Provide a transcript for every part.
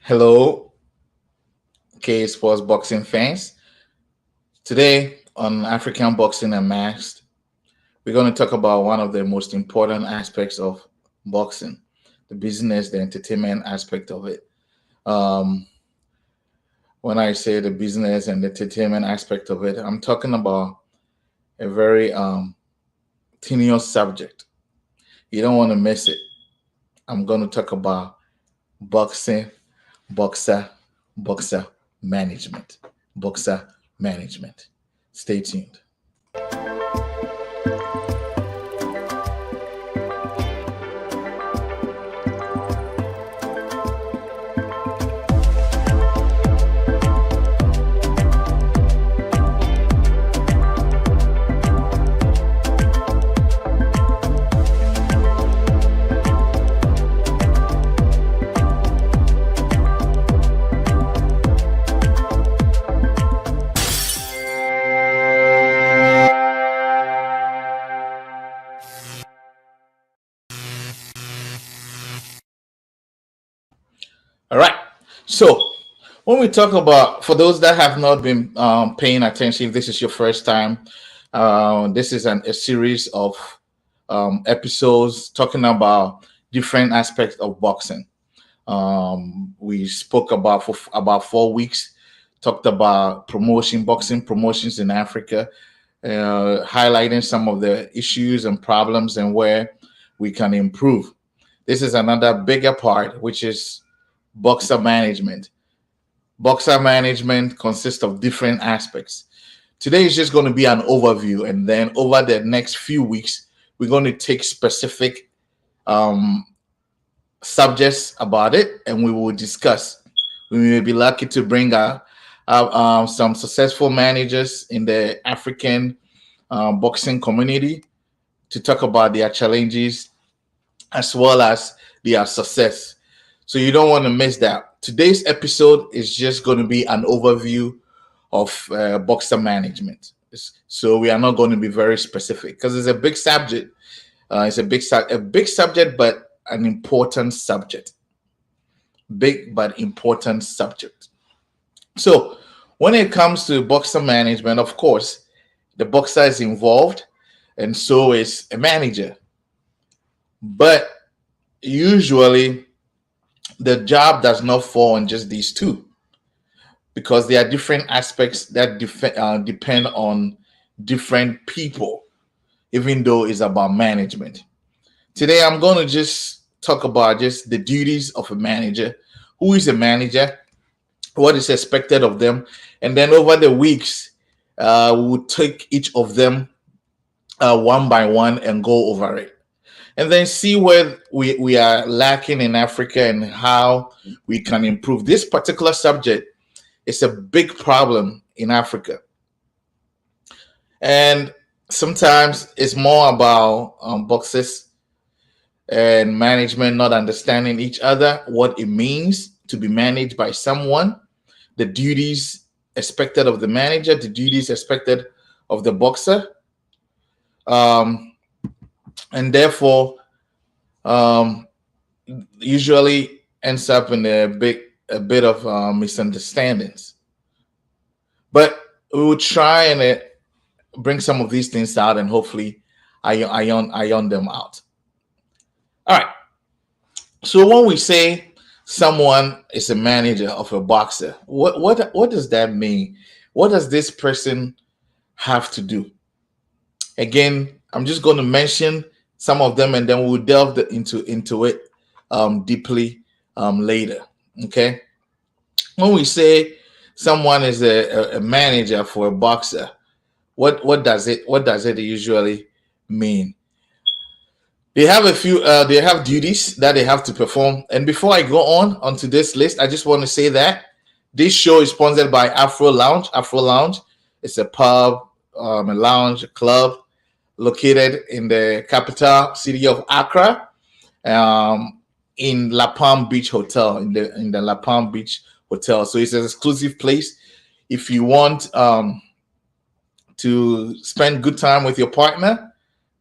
Hello, K Sports boxing fans. Today on African Boxing Unmasked, we're going to talk about one of the most important aspects of boxing, the business, the entertainment aspect of it. Um, when I say the business and the entertainment aspect of it, I'm talking about a very tenuous subject. You don't want to miss it. I'm going to talk about boxing, boxer, boxer management, boxer management. Stay tuned. All right. So, when we talk about, for those that have not been paying attention, if this is your first time, this is a series of episodes talking about different aspects of boxing. We spoke about for about 4 weeks, talked about promotion, boxing promotions in Africa, highlighting some of the issues and problems and where we can improve. This is another bigger part, which is boxer management. Boxer management consists of different aspects. Today is just going to be an overview, and then over the next few weeks, we're going to take specific um, subjects about it, and we will discuss. We may be lucky to bring some successful managers in the African boxing community to talk about their challenges as well as their success. So you don't want to miss that. Today's episode is just going to be an overview of boxer management. So we are not going to be very specific because it's a big subject. It's a big subject, but an important subject. Big but important subject. So when it comes to boxer management, of course, the boxer is involved, and so is a manager. But usually, the job does not fall on just these two because there are different aspects that depend on different people, even though it's about management. Today, I'm going to just talk about just the duties of a manager, who is a manager, what is expected of them, and then over the weeks, we'll take each of them one by one and go over it. And then see where we are lacking in Africa and how we can improve. This particular subject is a big problem in Africa. And sometimes it's more about boxers and management not understanding each other, what it means to be managed by someone, the duties expected of the manager, the duties expected of the boxer. Um, and therefore, um, usually ends up in a bit of misunderstandings. But we will try and bring some of these things out and hopefully iron them out. All right. So when we say someone is a manager of a boxer, what does that mean? What does this person have to do? Again, I'm just going to mention some of them, and then we'll delve into it deeply later. Okay. When we say someone is a manager for a boxer, what does it usually mean? They have they have duties that they have to perform. And before I go on onto this list, I just want to say that this show is sponsored by Afro Lounge. Afro Lounge is a pub, a lounge, a club located in the capital city of Accra, in La Palm Beach Hotel, in the La Palm Beach Hotel. So it's an exclusive place. If you want to spend good time with your partner,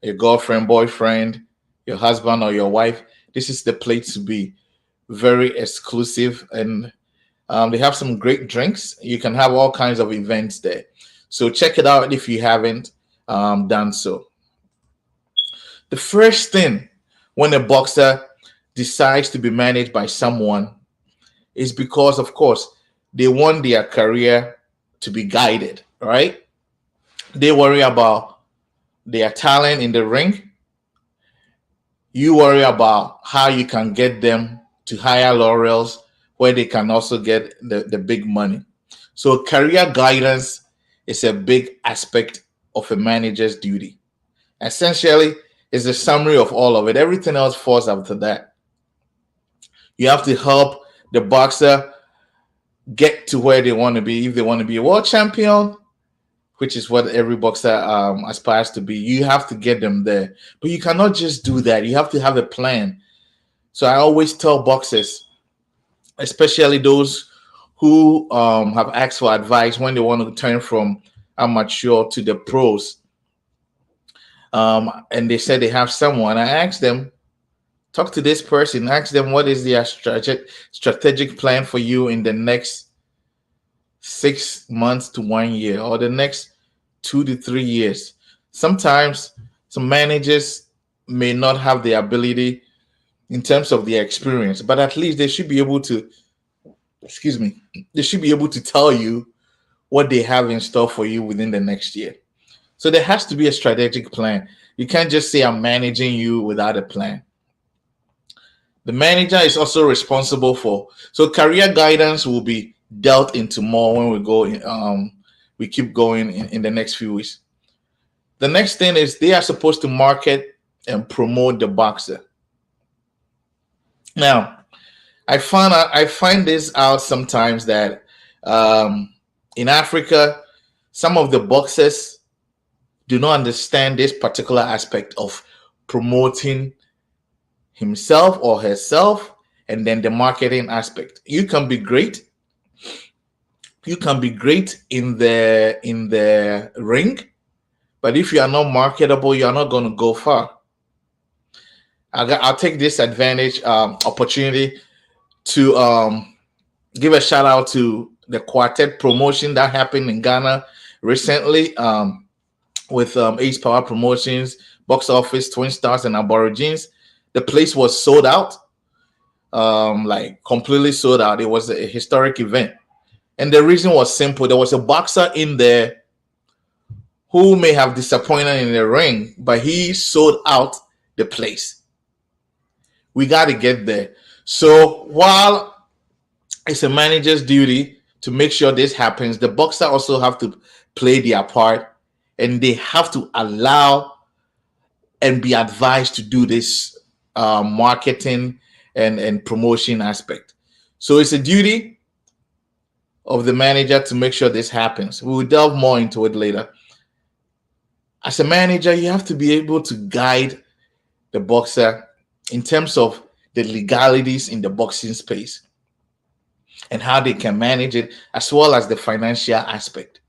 your girlfriend, boyfriend, your husband, or your wife, this is the place to be. Very exclusive, and They have some great drinks. You can have all kinds of events there. So check it out if you haven't done so. The first thing when a boxer decides to be managed by someone is because, of course, they want their career to be guided, right? They worry about their talent in the ring. You worry about how you can get them to higher laurels where they can also get the big money. So, career guidance is a big aspect of a manager's duty. Essentially, it's a summary of all of it. Everything else falls after that. You have to help the boxer get to where they want to be. If they want to be a world champion, which is what every boxer aspires to be, you have to get them there. But you cannot just do that. You have to have a plan. So I always tell boxers, especially those who have asked for advice when they want to turn from amateur to the pros, and they said they have someone. I asked them, talk to this person, ask them what is their strategic plan for you in the next 6 months to 1 year or the next 2 to 3 years. Sometimes some managers may not have the ability in terms of the experience, but at least they should be able to, excuse me, they should be able to tell you what they have in store for you within the next year. So there has to be a strategic plan. You can't just say I'm managing you without a plan. The manager is also responsible for, so career guidance will be dealt into more when we go we keep going in the next few weeks. The next thing is they are supposed to market and promote the boxer. Now, I find this out sometimes that in Africa, some of the boxers do not understand this particular aspect of promoting himself or herself, and then the marketing aspect. You can be great. You can be great in the ring, but if you are not marketable, you are not going to go far. I'll take this opportunity to give a shout out to the quartet promotion that happened in Ghana recently with Ace Power Promotions, Box Office, Twin Stars, and Aborigines. The place was sold out, like completely sold out. It was a historic event. And the reason was simple. There was a boxer in there who may have disappointed in the ring, but he sold out the place. We got to get there. So while it's a manager's duty to make sure this happens, the boxer also have to play their part, and they have to allow and be advised to do this marketing and promotion aspect. So it's a duty of the manager to make sure this happens. We will delve more into it later. As a manager, you have to be able to guide the boxer in terms of the legalities in the boxing space and how they can manage it, as well as the financial aspect.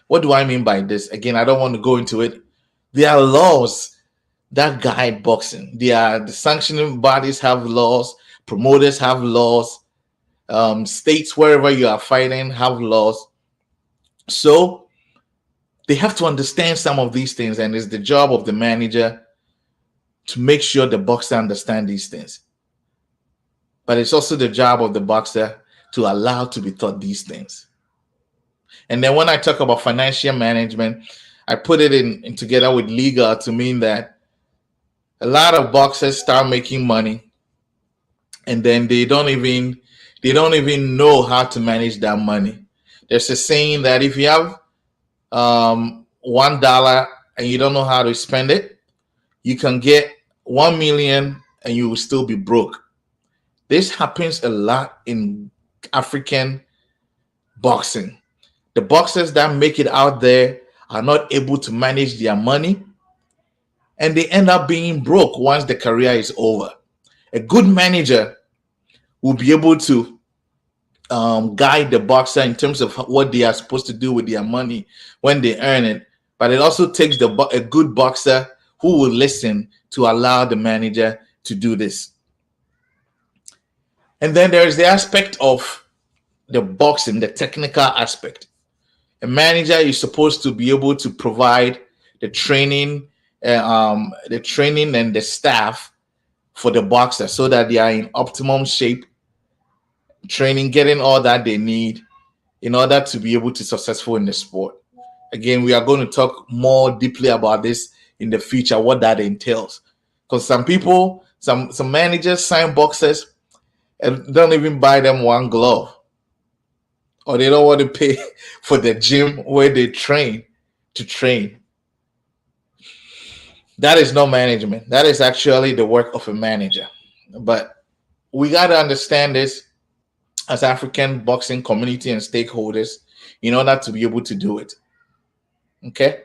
What do I mean by this? Again, I don't want to go into it. There are laws that guide boxing. The sanctioning bodies have laws, promoters have laws, states wherever you are fighting have laws. So they have to understand some of these things, and it's the job of the manager to make sure the boxer understand these things. But it's also the job of the boxer to allow to be taught these things. And then when I talk about financial management, I put it in together with legal to mean that a lot of boxers start making money, and then they don't even know how to manage that money. There's a saying that if you have $1 and you don't know how to spend it, you can get 1 million and you will still be broke. This happens a lot in African boxing. The boxers that make it out there are not able to manage their money, and they end up being broke once the career is over. A good manager will be able to guide the boxer in terms of what they are supposed to do with their money when they earn it. But it also takes a good boxer who will listen to allow the manager to do this. And then there is the aspect of the boxing, the technical aspect. A manager is supposed to be able to provide the training, the training and the staff for the boxer so that they are in optimum shape, training, getting all that they need in order to be able to successful in the sport. Again, we are going to talk more deeply about this in the future, what that entails. Because some people, some managers sign boxers and don't even buy them one glove, or they don't want to pay for the gym where they train to train. That is not management. That is actually the work of a manager. But we got to understand this as African boxing community and stakeholders in order to be able to do it. Okay.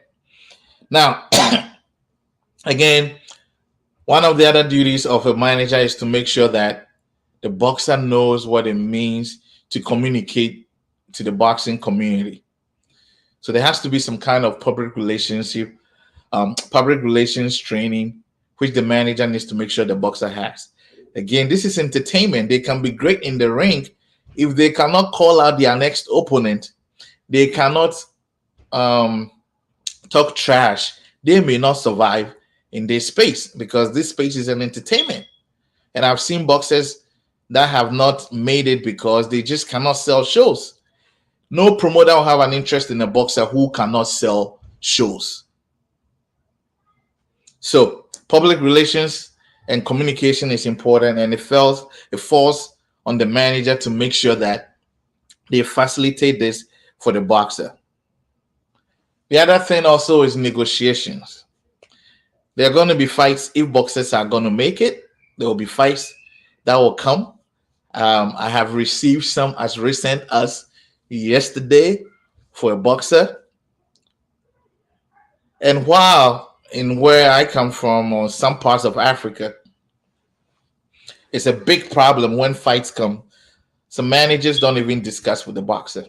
Now, again, one of the other duties of a manager is to make sure that the boxer knows what it means to communicate to the boxing community. So there has to be some kind of public relations training, which the manager needs to make sure the boxer has. Again, this is entertainment. They can be great in the ring. If they cannot call out their next opponent, they cannot um, talk trash, they may not survive in this space because this space is an entertainment. And I've seen boxers that have not made it because they just cannot sell shows. No promoter will have an interest in a boxer who cannot sell shows. So public relations and communication is important, and it falls on the manager to make sure that they facilitate this for the boxer. The other thing also is negotiations. There are going to be fights if boxers are going to make it. There will be fights that will come. I have received some as recent as yesterday for a boxer. And while in where I come from, or some parts of Africa, it's a big problem when fights come. Some managers don't even discuss with the boxer.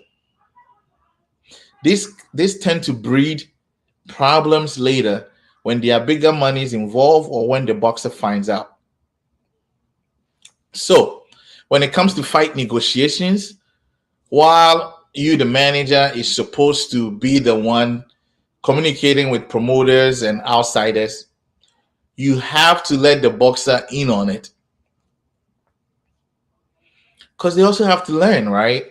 This tend to breed problems later when there are bigger monies involved or when the boxer finds out. So when it comes to fight negotiations, while you, the manager, is supposed to be the one communicating with promoters and outsiders, you have to let the boxer in on it because they also have to learn, right?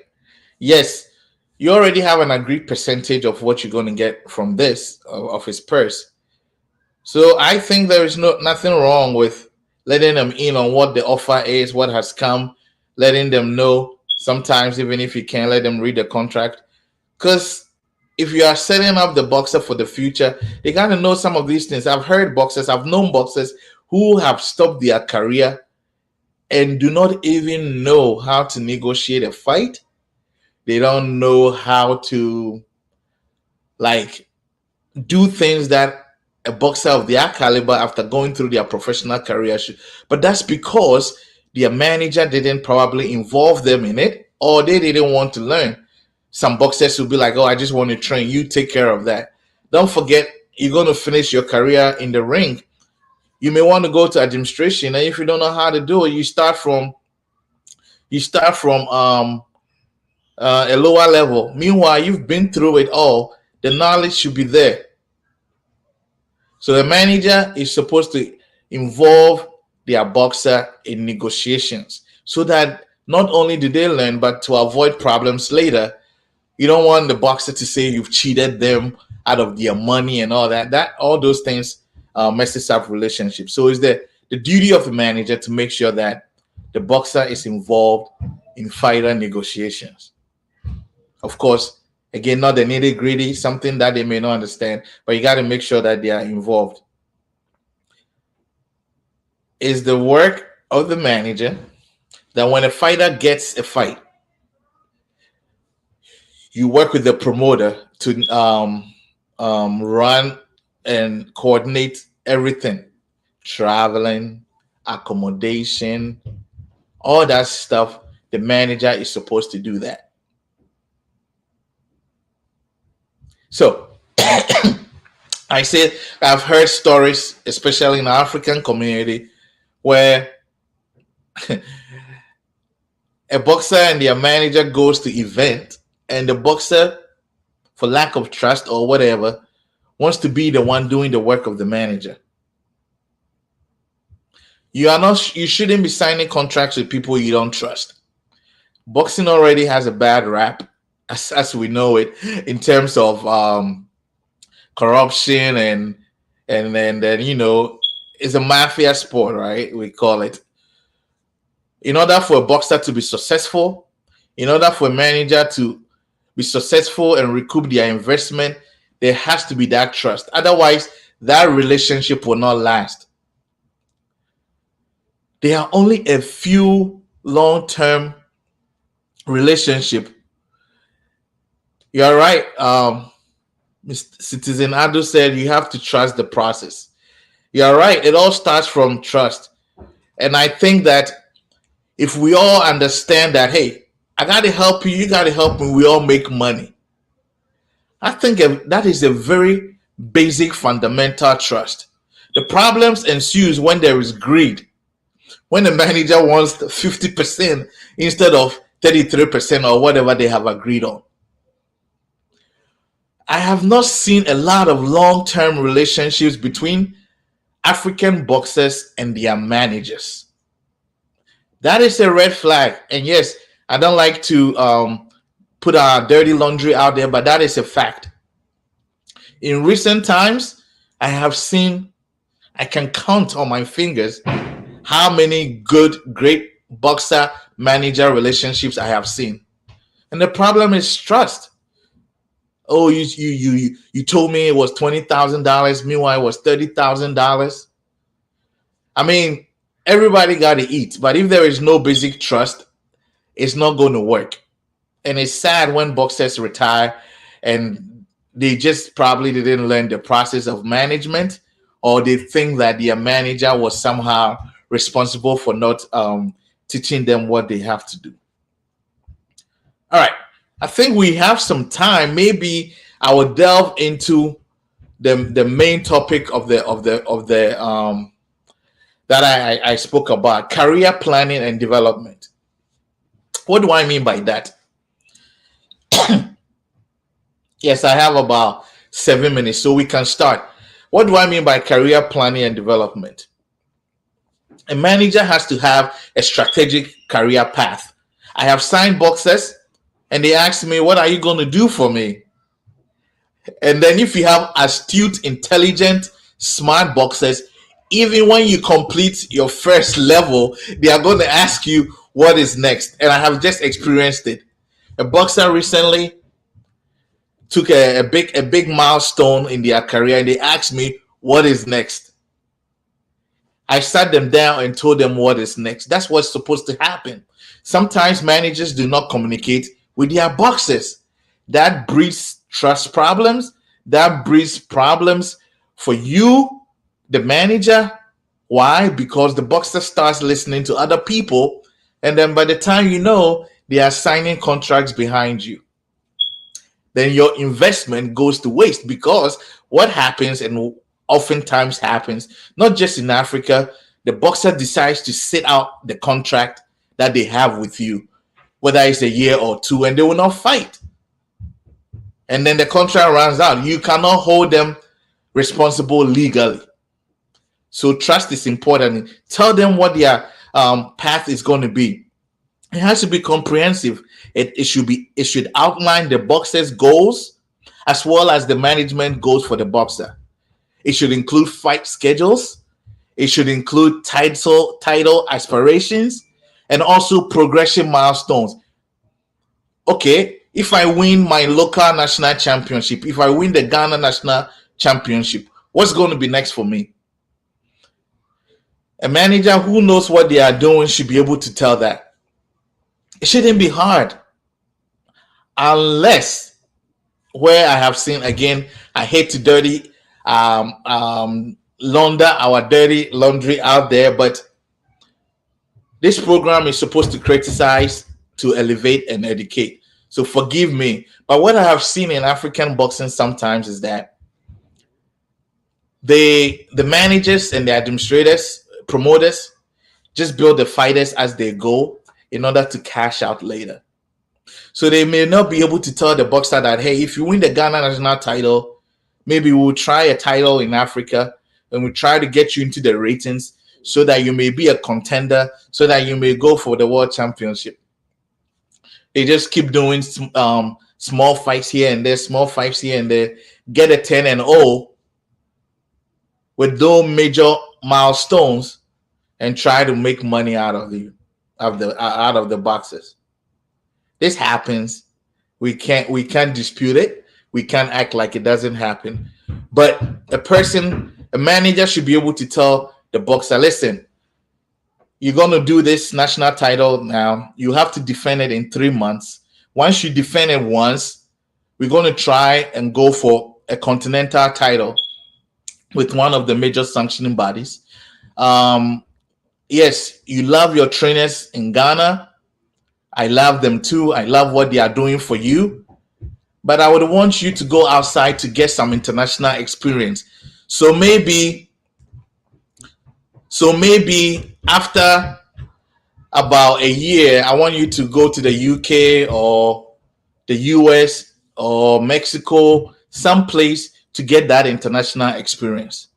Yes, you already have an agreed percentage of what you're going to get from this of his purse. So I think there is nothing wrong with letting them in on what the offer is, what has come, letting them know. Sometimes even if you can't, let them read the contract. Because if you are setting up the boxer for the future, they got to know some of these things. I've known boxers who have stopped their career and do not even know how to negotiate a fight. They don't know how to like do things that a boxer of their caliber after going through their professional career should. But that's because their manager didn't probably involve them in it, or they didn't want to learn. Some boxers will be like, oh, I just want to train. You take care of that. Don't forget, you're going to finish your career in the ring. You may want to go to administration, and if you don't know how to do it, you start from a lower level. Meanwhile, you've been through it all. The knowledge should be there. So the manager is supposed to involve their boxer in negotiations so that not only do they learn, but to avoid problems later. You don't want the boxer to say you've cheated them out of their money and all that. All those things messes up relationships. So it's the duty of the manager to make sure that the boxer is involved in fighter negotiations. Of course, again, not the nitty gritty, something that they may not understand, but you got to make sure that they are involved. It's the work of the manager that when a fighter gets a fight, you work with the promoter to run and coordinate everything, traveling, accommodation, all that stuff. The manager is supposed to do that. So I said I've heard stories, especially in the African community, where A boxer and their manager goes to event, and the boxer, for lack of trust or whatever, wants to be the one doing the work of the manager. You are not. You shouldn't be signing contracts with people you don't trust. Boxing already has a bad rap, as we know it, in terms of corruption and then it's a mafia sport, right? We call it. In order for a boxer to be successful, in order for a manager to be successful and recoup their investment, there has to be that trust. Otherwise, that relationship will not last. There are only a few long-term relationship. You're right. Mr. Citizen Ado said you have to trust the process. You're right. It all starts from trust. And I think that if we all understand that, hey, I got to help you, you got to help me, we all make money. I think that is a very basic fundamental trust. The problems ensues when there is greed. When the manager wants 50% instead of 33% or whatever they have agreed on. I have not seen a lot of long-term relationships between African boxers and their managers. That is a red flag. And yes, I don't like to put our dirty laundry out there, but that is a fact. In recent times, I can count on my fingers how many good, great boxer manager relationships I have seen. And the problem is trust. Oh, you told me it was $20,000. Meanwhile, it was $30,000. I mean, everybody got to eat, but if there is no basic trust, it's not going to work. And it's sad when boxers retire and they just probably didn't learn the process of management, or they think that their manager was somehow responsible for not teaching them what they have to do. All right. I think we have some time. Maybe I will delve into the main topic of the that I spoke about: career planning and development. What do I mean by that? Yes, I have about 7 minutes, so we can start. What do I mean by career planning and development? A manager has to have a strategic career path. I have signed boxers and they ask me, what are you going to do for me? And then if you have astute, intelligent, smart boxers, even when you complete your first level, they are going to ask you what is next. And I have just experienced it. A boxer recently took a big milestone in their career and they asked me what is next. I sat them down and told them what is next. That's what's supposed to happen. Sometimes managers do not communicate with their boxers. That breeds trust problems. That breeds problems for you, the manager. Why? Because the boxer starts listening to other people, and then by the time you know, they are signing contracts behind you. Then your investment goes to waste, because what happens, and oftentimes happens, not just in Africa, the boxer decides to sit out the contract that they have with you, whether it's a year or two, and they will not fight. And then the contract runs out. You cannot hold them responsible legally. So trust is important. Tell them what their path is going to be. It has to be comprehensive. It should outline the boxer's goals as well as the management goals for the boxer. It should include fight schedules. It should include title aspirations and also progression milestones. Okay, if I win my local national championship, if I win the Ghana national championship, what's going to be next for me? A manager who knows what they are doing should be able to tell that. It shouldn't be hard. Unless, where I have seen, again, I hate to dirty launder our dirty laundry out there, but this program is supposed to criticize, to elevate, and educate. So forgive me. But what I have seen in African boxing sometimes is that the managers and the administrators, promoters, just build the fighters as they go. in order to cash out later. So they may not be able to tell the boxer that, hey, if you win the Ghana national title, maybe we'll try a title in Africa and we'll try to get you into the ratings so that you may be a contender, so that you may go for the world championship. They just keep doing small fights here and there, small fights here and there, get a 10-0 with no major milestones, and try to make money out of the boxers. This happens. We can't dispute it. We can't act like it doesn't happen. But a manager should be able to tell the boxer, listen, you're going to do this national title now. You have to defend it in 3 months. Once you defend it once, we're going to try and go for a continental title with one of the major sanctioning bodies. Yes, you love your trainers in Ghana. I love them too. I love what they are doing for you. But I would want you to go outside to get some international experience. So maybe after about a year, I want you to go to the UK or the US or Mexico, someplace to get that international experience.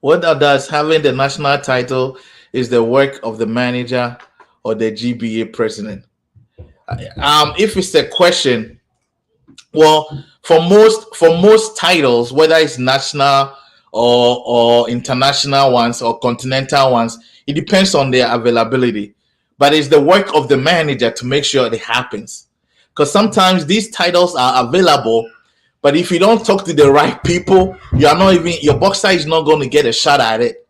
What does having the national title is the work of the manager or the GBA president? If it's a question, well, for most titles, whether it's national or international ones or continental ones, it depends on their availability. But it's the work of the manager to make sure it happens. Because sometimes these titles are available, but if you don't talk to the right people, your boxer is not going to get a shot at it.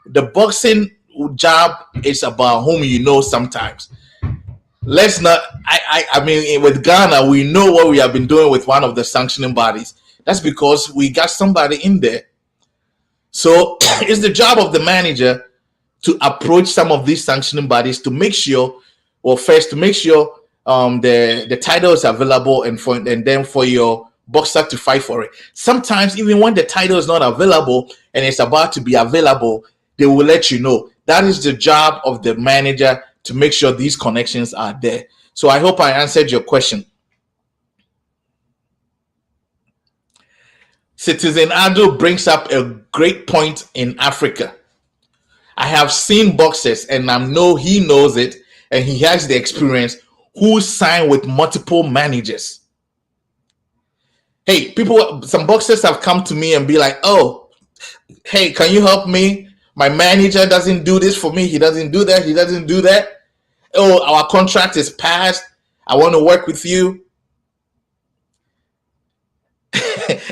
The boxing job is about whom you know sometimes. Let's not, I mean, with Ghana, we know what we have been doing with one of the sanctioning bodies. That's because we got somebody in there. So it's the job of the manager to approach some of these sanctioning bodies to make sure, the title is available and then for your boxer to fight for it. Sometimes even when the title is not available and it's about to be available, they will let you know. That is the job of the manager to make sure these connections are there. So I hope I answered your question. Citizen Ado brings up a great point in Africa. I have seen boxers, and I know he knows it, and he has the experience, who sign with multiple managers. Hey, some boxers have come to me and be like, oh, hey, can you help me? My manager doesn't do this for me. He doesn't do that. He doesn't do that. Oh, our contract is passed. I want to work with you.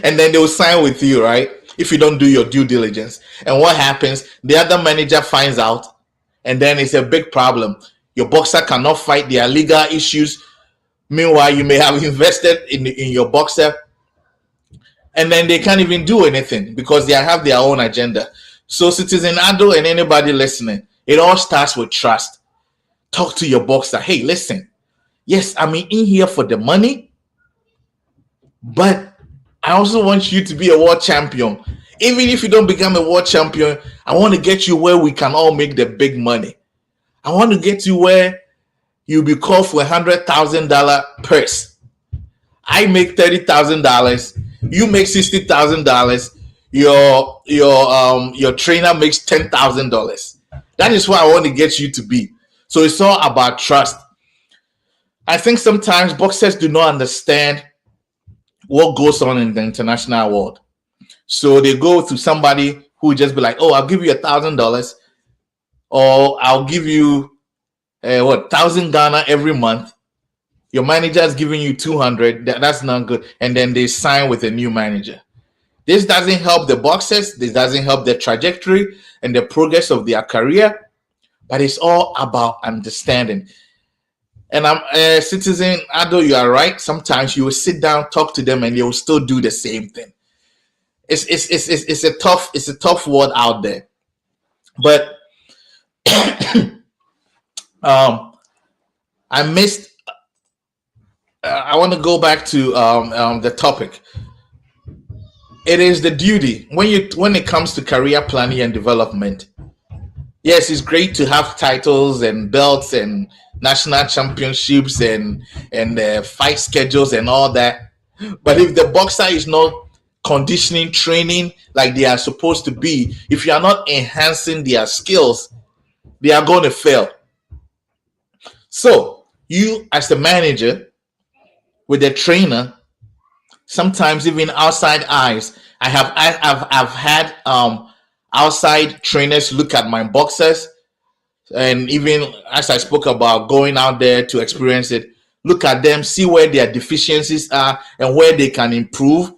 And then they will sign with you, right? If you don't do your due diligence. And what happens? The other manager finds out, and then it's a big problem. Your boxer cannot fight. There are legal issues. Meanwhile, you may have invested in your boxer, and then they can't even do anything because they have their own agenda. So, Citizen Ado and anybody listening, it all starts with trust. Talk to your boxer. Hey, listen, yes, I'm in here for the money, but I also want you to be a world champion. Even if you don't become a world champion, I want to get you where we can all make the big money. I want to get you where you'll be called for $100,000 purse. I make $30,000. You make $60,000. Your trainer makes $10,000. That is what I want to get you to be. So it's all about trust. I think sometimes boxers do not understand what goes on in the international world. So they go to somebody who will just be like, oh, I'll give you $1,000, or I'll give you 1,000 Ghana every month. Your manager is giving you 200. That's not good. And then they sign with a new manager. This doesn't help the boxers. This doesn't help their trajectory and the progress of their career. But it's all about understanding. And I'm Citizen Ado, you are right. Sometimes you will sit down, talk to them, and they will still do the same thing. It's a tough world out there. But I missed I want to go back to the topic. It is the duty when it comes to career planning and development. Yes, it's great to have titles and belts and national championships and fight schedules and all that. But if the boxer is not conditioning training like they are supposed to be, if you are not enhancing their skills, they are going to fail. So you, as the manager with the trainer, sometimes even outside eyes, I've had outside trainers look at my boxers, and even as I spoke about going out there to experience it, look at them, see where their deficiencies are and where they can improve.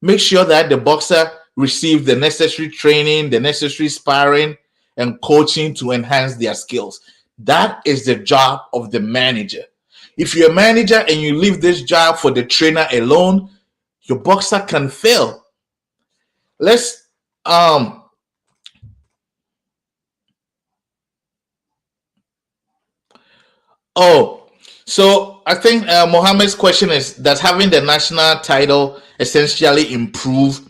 Make sure that the boxer receives the necessary training, the necessary sparring and coaching to enhance their skills. That is the job of the manager. If you're a manager and you leave this job for the trainer alone, your boxer can fail. Let's oh, so I think Mohammed's question is: does having the national title essentially improve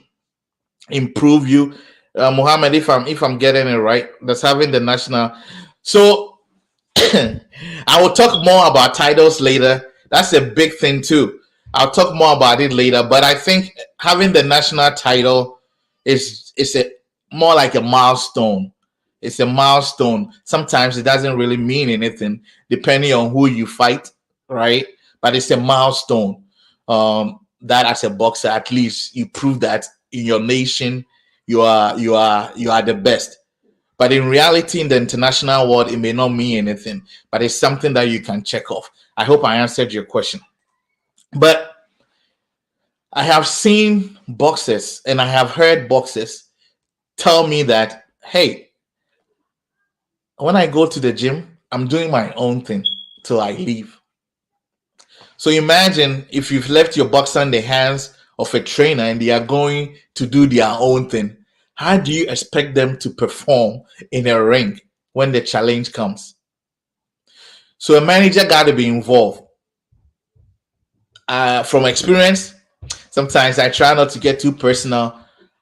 you, Mohammed? If I'm getting it right, does having the national? So I will talk more about titles later. That's a big thing too. I'll talk more about it later. But I think having the national title is a more like a milestone. It's a milestone. Sometimes it doesn't really mean anything depending on who you fight, right? But it's a milestone. That as a boxer, at least you prove that in your nation you are the best. But in reality, in the international world, it may not mean anything. But it's something that you can check off. I hope I answered your question. But I have seen boxers and I have heard boxers tell me that, hey, when I go to the gym, I'm doing my own thing till I leave. So imagine if you've left your boxer in the hands of a trainer and they are going to do their own thing. How do you expect them to perform in a ring when the challenge comes? So a manager got to be involved. From experience, sometimes I try not to get too personal.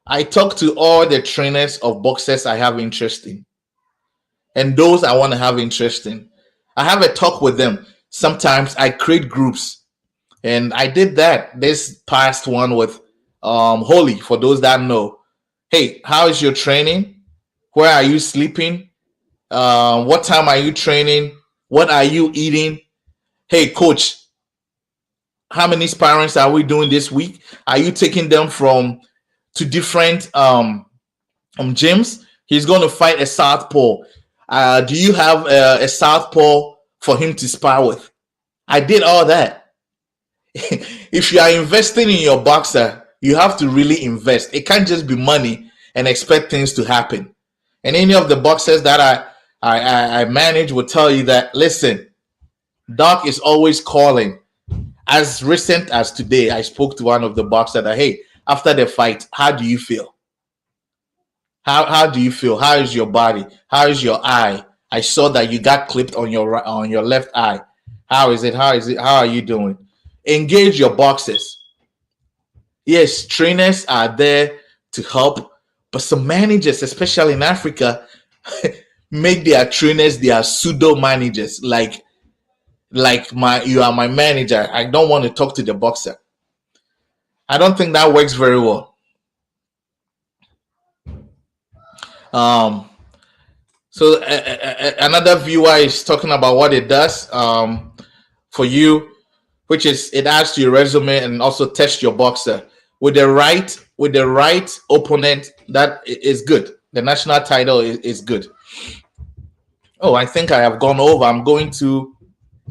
I talk to all the trainers of boxers I have interest in and those I want to have interest in. I have a talk with them. Sometimes I create groups, and I did that this past one with Holy. For those that know, hey, how is your training? Where are you sleeping? What time are you training? What are you eating? Hey, coach, how many sparrings are we doing this week? Are you taking them from to different gyms? He's going to fight a southpaw. Do you have a southpaw for him to spar with? I did all that. If you are investing in your boxer, you have to really invest. It can't just be money and expect things to happen. And any of the boxers that I manage will tell you that, listen, Doc is always calling. As recent as today, I spoke to one of the boxers that, hey, after the fight, how do you feel? How do you feel? How is your body? How is your eye? I saw that you got clipped on your left eye. How is it? How is it? How are you doing? Engage your boxers. Yes, trainers are there to help, but some managers, especially in Africa, make their trainers their pseudo managers. Like you are my manager. I don't want to talk to the boxer. I don't think that works very well. Um, so another viewer is talking about what it does for you, which is it adds to your resume and also test your boxer with the right opponent. That is good. The national title is good. Oh, I think I have gone over. I'm going to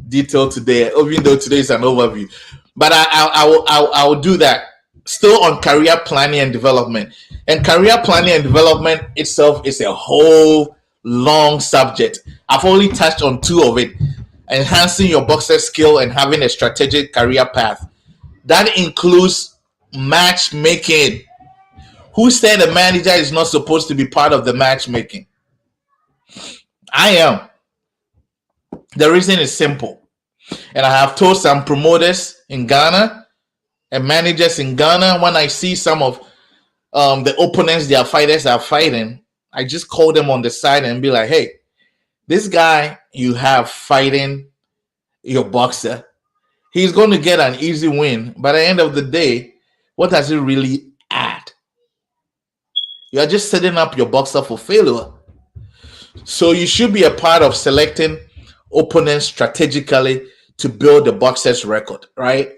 detail today, even though today is an overview. But I will do that. Still on career planning and development. And career planning and development itself is a whole long subject. I've only touched on two of it: enhancing your boxer skill and having a strategic career path. That includes matchmaking. Who said a manager is not supposed to be part of the matchmaking? I am. The reason is simple. And I have told some promoters in Ghana and managers in Ghana, when I see some of the opponents their fighters are fighting, I just call them on the side and be like, hey, this guy you have fighting your boxer, he's going to get an easy win. But at the end of the day, what does it really add? You're just setting up your boxer for failure. So you should be a part of selecting opponents strategically to build the boxer's record, right?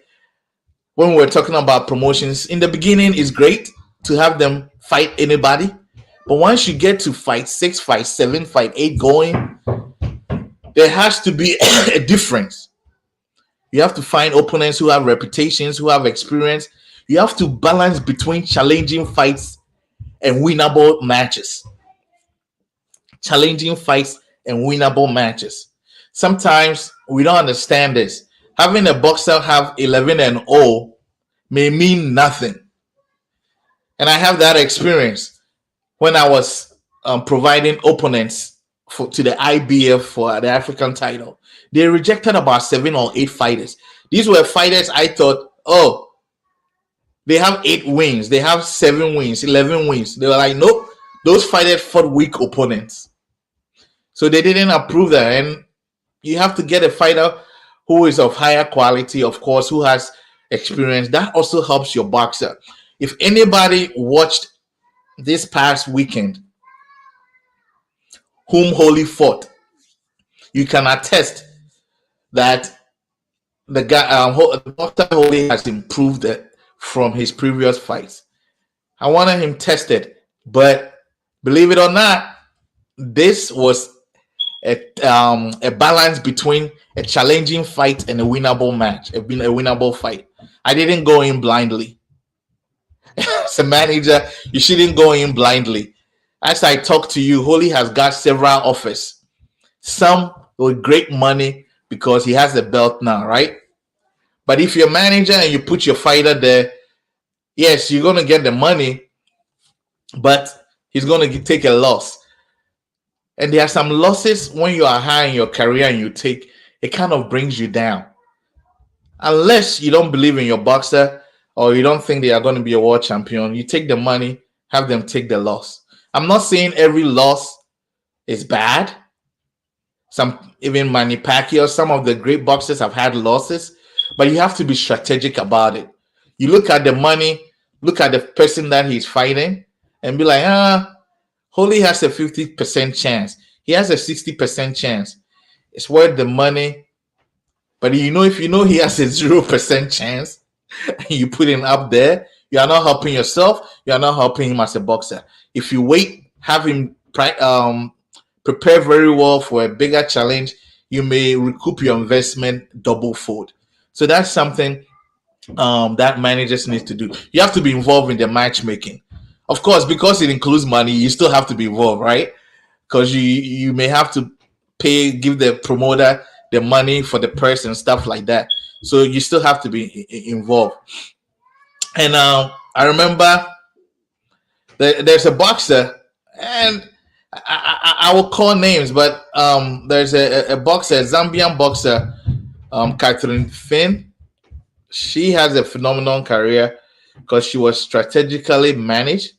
When we're talking about promotions, in the beginning, it's great to have them fight anybody. But once you get to fight 6, fight 7, fight 8 going, there has to be a difference. You have to find opponents who have reputations, who have experience. You have to balance between challenging fights and winnable matches. Challenging fights and winnable matches. Sometimes we don't understand this. Having a boxer have 11-0 may mean nothing. And I have that experience when I was providing opponents to the IBF for the African title. They rejected about 7 or 8 fighters. These were fighters I thought, oh, they have 8 wins, they have 7 wins, 11 wins. They were like, nope, those fighters fought weak opponents. So they didn't approve that. And you have to get a fighter who is of higher quality, of course, who has experience. That also helps your boxer. If anybody watched this past weekend whom Holy fought, you can attest that the guy, Dr. Holy, has improved from his previous fights. I wanted him tested, but believe it or not, this was a balance between a challenging fight and a winnable match, a winnable fight. I didn't go in blindly. As a manager, you shouldn't go in blindly. As I talk to you, Holy has got several offers. Some with great money because he has the belt now, right? But if you're a manager and you put your fighter there, yes, you're going to get the money, but he's going to take a loss. And there are some losses when you are high in your career and you take, it kind of brings you down. Unless you don't believe in your boxer or you don't think they are going to be a world champion, you take the money, have them take the loss. I'm not saying every loss is bad. Even Manny Pacquiao, some of the great boxers have had losses, but you have to be strategic about it. You look at the money, look at the person that he's fighting, and be like, Holy has a 50% chance. He has a 60% chance. It's worth the money. But if you know he has a 0% chance, and you put him up there, you are not helping yourself. You are not helping him as a boxer. If you wait, have him prepare very well for a bigger challenge, you may recoup your investment double fold. So that's something that managers need to do. You have to be involved in the matchmaking. Of course, because it includes money, you still have to be involved, right? Because you may have to give the promoter the money for the person, stuff like that. So you still have to be involved. And I remember there's a boxer, and I will call names, but there's a boxer, a Zambian boxer, Catherine Finn. She has a phenomenal career because she was strategically managed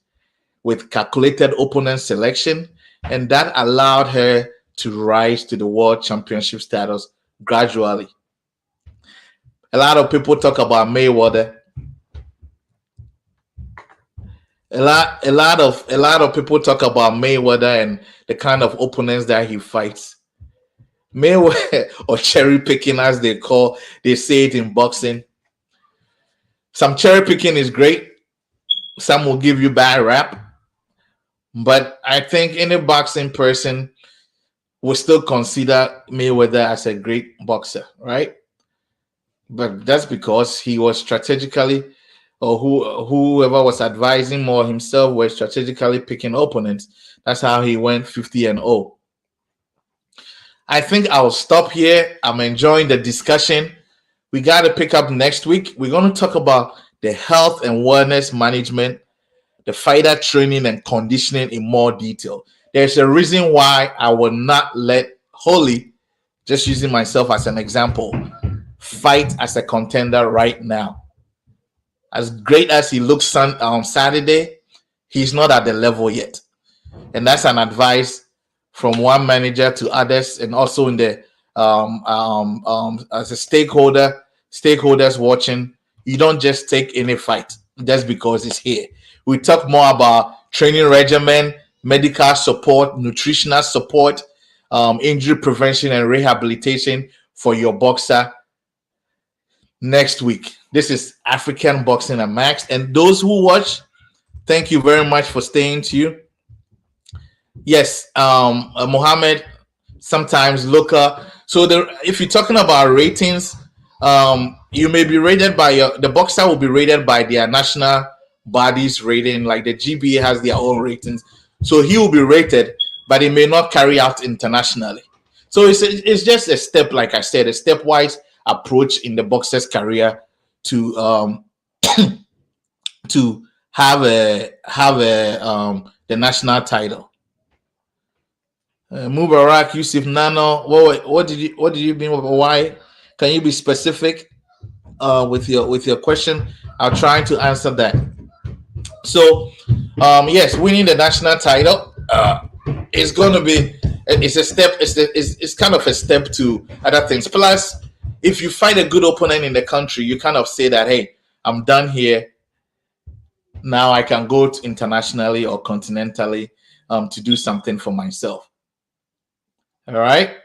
with calculated opponent selection, and that allowed her to rise to the world championship status gradually. A lot of people talk about Mayweather. A lot of people talk about Mayweather and the kind of opponents that he fights. Mayweather, or cherry picking as they say it in boxing. Some cherry picking is great. Some will give you bad rap. But I think any boxing person will still consider Mayweather as a great boxer, right? But that's because he was strategically, or whoever was advising more himself were strategically picking opponents. That's how he went 50-0. I think I'll stop here. I'm enjoying the discussion. We got to pick up next week. We're going to talk about the health and wellness management, the fighter training and conditioning in more detail. There's a reason why I will not let Holy, just using myself as an example, fight as a contender right now. As great as he looks on Saturday, he's not at the level yet. And that's an advice from one manager to others, and also in the as a stakeholders watching. You don't just take any fight just because it's here. We talk more about training regimen, medical support, nutritional support, injury prevention and rehabilitation for your boxer next week. This is African Boxing Unmasked. And those who watch, thank you very much for staying tuned. Yes, Mohammed, sometimes local. So if you're talking about ratings, you may be rated by the boxer will be rated by their national bodies rating, like the GBA has their own ratings. So he will be rated, but it may not carry out internationally. So it's just a step, like I said, a stepwise approach in the boxer's career to to have the national title. Mubarak Yusuf Nano, what did you mean? Why? Can you be specific with your question? I'll try to answer that. So, yes, winning the national title is going to be it's a step. It's kind of a step to other things. Plus, if you find a good opponent in the country, you kind of say that, hey, I'm done here. Now I can go to internationally or continentally to do something for myself. All right.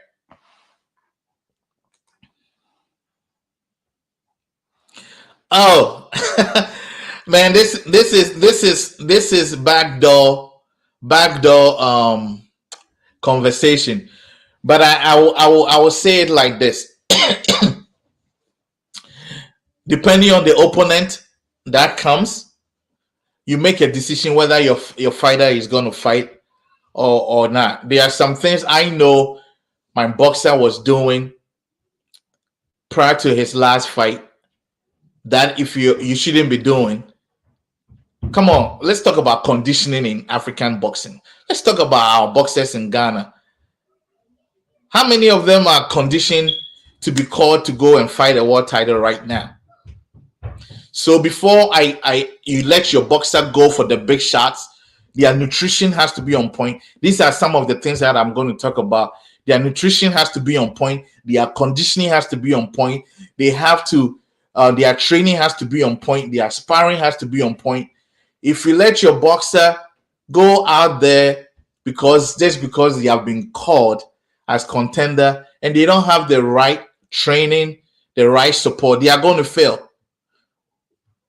Oh, man, this is backdoor conversation. But I will say it like this: depending on the opponent that comes, you make a decision whether your fighter is going to fight or not. There are some things I know my boxer was doing prior to his last fight that if you shouldn't be doing. Come on, let's talk about conditioning in African boxing. Let's talk about our boxers in Ghana. How many of them are conditioned to be called to go and fight a world title right now? So before you let your boxer go for the big shots, their nutrition has to be on point. These are some of the things that I'm going to talk about. Their nutrition has to be on point. Their conditioning has to be on point. They have to, their training has to be on point. Their sparring has to be on point. If you let your boxer go out there because they have been called as contender and they don't have the right training, the right support, they are going to fail.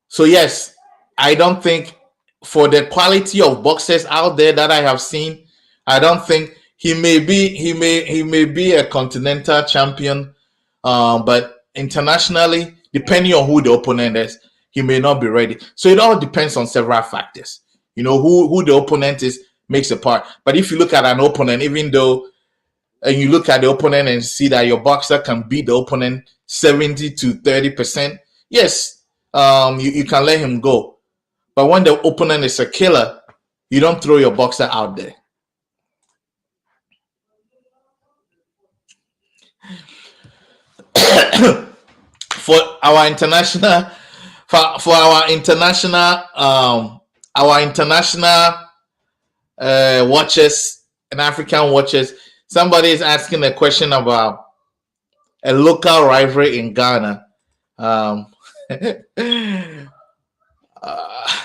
So yes, I don't think for the quality of boxers out there that I have seen, I don't think he may be a continental champion, but internationally, depending on who the opponent is, he may not be ready. So it all depends on several factors. You know, who the opponent is makes a part. But if you look at an opponent, even though and you look at the opponent and see that your boxer can beat the opponent 70 to 30%, yes, you can let him go. But when the opponent is a killer, you don't throw your boxer out there. For our international watchers and African watchers, somebody is asking a question about a local rivalry in Ghana. I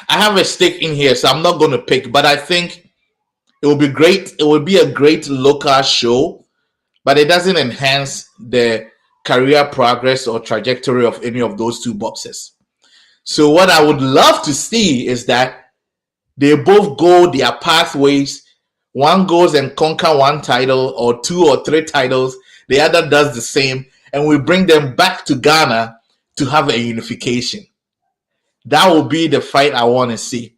have a stake in here, so I'm not going to pick, but I think it will be great. It will be a great local show, but it doesn't enhance the career progress or trajectory of any of those two boxers. So what I would love to see is that they both go their pathways. One goes and conquer one title or two or three titles. The other does the same, and we bring them back to Ghana to have a unification. That will be the fight I want to see.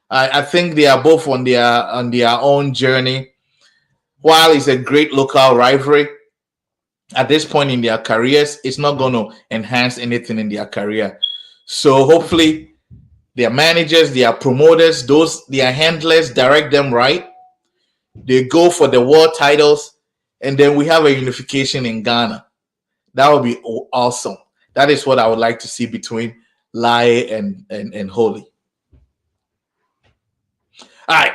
I think they are both on their own journey. While it's a great local rivalry, at this point in their careers, it's not going to enhance anything in their career. So hopefully their managers, their promoters, their handlers direct them right. They go for the world titles, and then we have a unification in Ghana. That would be awesome. That is what I would like to see between Lai and Holy. All right,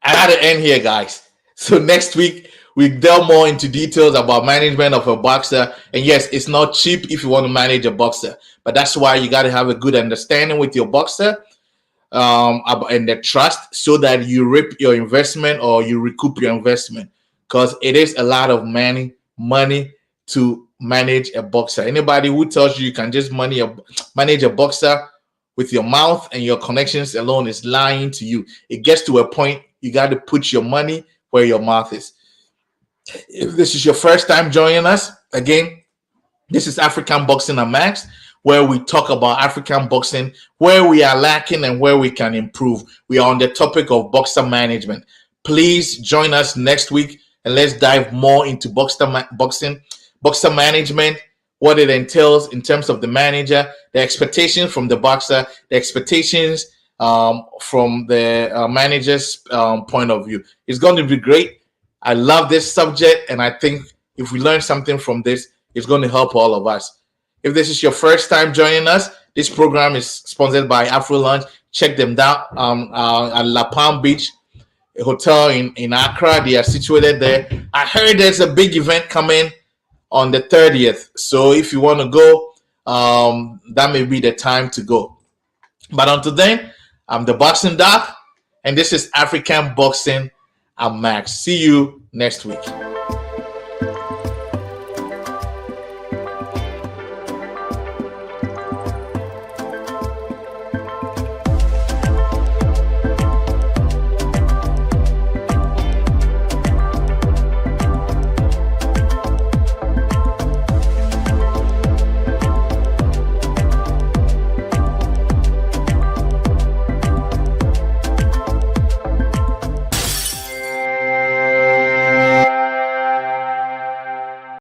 I got to end here, guys. So next week we delve more into details about management of a boxer. And yes, it's not cheap if you want to manage a boxer, but that's why you got to have a good understanding with your boxer, and the trust, so that you reap your investment or you recoup your investment, because it is a lot of money to manage a boxer. Anybody who tells you you can just manage a boxer with your mouth and your connections alone is lying to you. It gets to a point you got to put your money where your mouth is. If this is your first time joining us, again, this is African Boxing Unmasked, where we talk about African boxing, where we are lacking and where we can improve. We are on the topic of boxer management. Please join us next week and let's dive more into boxer management, what it entails in terms of the manager, the expectations from the boxer, the expectations from the manager's point of view. It's going to be great. I love this subject, and I think if we learn something from this, it's going to help all of us. If this is your first time joining us, this program is sponsored by Afro Lunch. Check them out at La Palm Beach, a hotel in Accra. They are situated there. I heard there's a big event coming on the 30th. So if you want to go, that may be the time to go. But until then, I'm the Boxing Doc, and this is African Boxing Unmasked. See you next week.